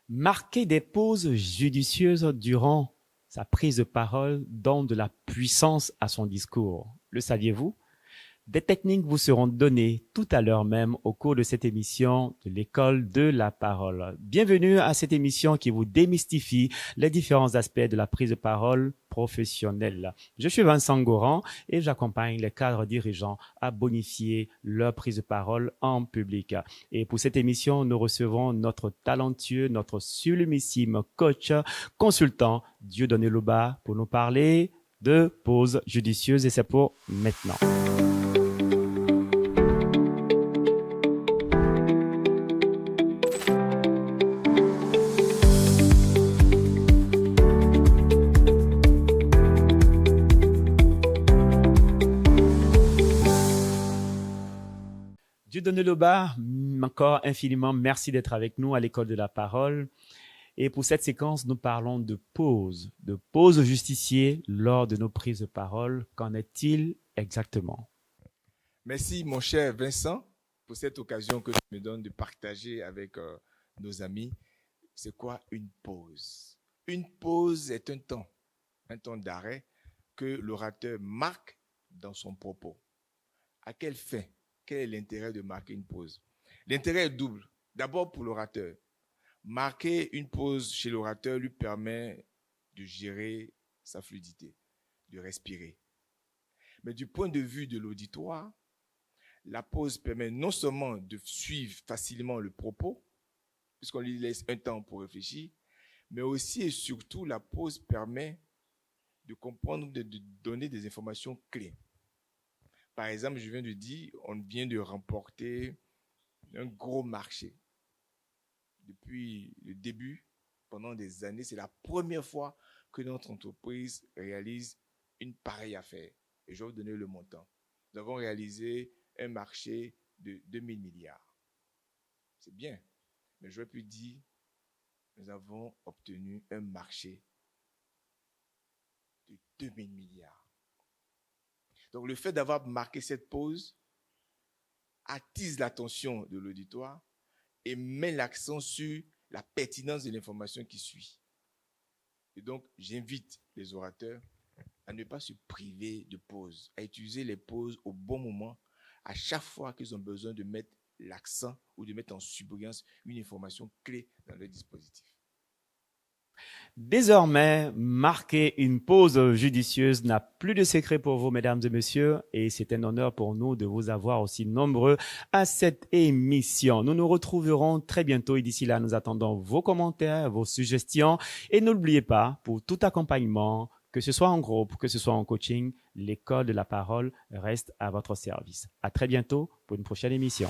Marquer des pauses judicieuses durant sa prise de parole donne de la puissance à son discours. Le saviez-vous? Des techniques vous seront données tout à l'heure même au cours de cette émission de l'école de la parole. Bienvenue à cette émission qui vous démystifie les différents aspects de la prise de parole professionnelle. Je suis Vincent Goran et j'accompagne les cadres dirigeants à bonifier leur prise de parole en public. Et pour cette émission, nous recevons notre talentueux, notre sublimissime coach, consultant Dieudonné Loba pour nous parler de pauses judicieuses et c'est pour maintenant. Dieudonné Loba, encore infiniment merci d'être avec nous à l'école de la parole. Et pour cette séquence, nous parlons de pause justicier lors de nos prises de parole. Qu'en est-il exactement? Merci mon cher Vincent pour cette occasion que tu me donnes de partager avec nos amis. C'est quoi une pause? Une pause est un temps d'arrêt que l'orateur marque dans son propos. À quelle fin? Quel est l'intérêt de marquer une pause? L'intérêt est double. D'abord pour l'orateur. Marquer une pause chez l'orateur lui permet de gérer sa fluidité, de respirer. Mais du point de vue de l'auditoire, la pause permet non seulement de suivre facilement le propos, puisqu'on lui laisse un temps pour réfléchir, mais aussi et surtout la pause permet de comprendre, de donner des informations clés. Par exemple, je viens de dire, on vient de remporter un gros marché. Depuis le début, pendant des années, c'est la première fois que notre entreprise réalise une pareille affaire. Et je vais vous donner le montant. Nous avons réalisé un marché de 2000 milliards. C'est bien. Mais je vais plus dire, nous avons obtenu un marché de 2000 milliards. Donc, le fait d'avoir marqué cette pause attise l'attention de l'auditoire et met l'accent sur la pertinence de l'information qui suit. Et donc, j'invite les orateurs à ne pas se priver de pauses, à utiliser les pauses au bon moment, à chaque fois qu'ils ont besoin de mettre l'accent ou de mettre en surbrillance une information clé dans leur dispositif. Désormais, marquer une pause judicieuse n'a plus de secret pour vous, mesdames et messieurs, et c'est un honneur pour nous de vous avoir aussi nombreux à cette émission. Nous nous retrouverons très bientôt et d'ici là, nous attendons vos commentaires, vos suggestions et n'oubliez pas, pour tout accompagnement, que ce soit en groupe, que ce soit en coaching, l'école de la parole reste à votre service. À très bientôt pour une prochaine émission.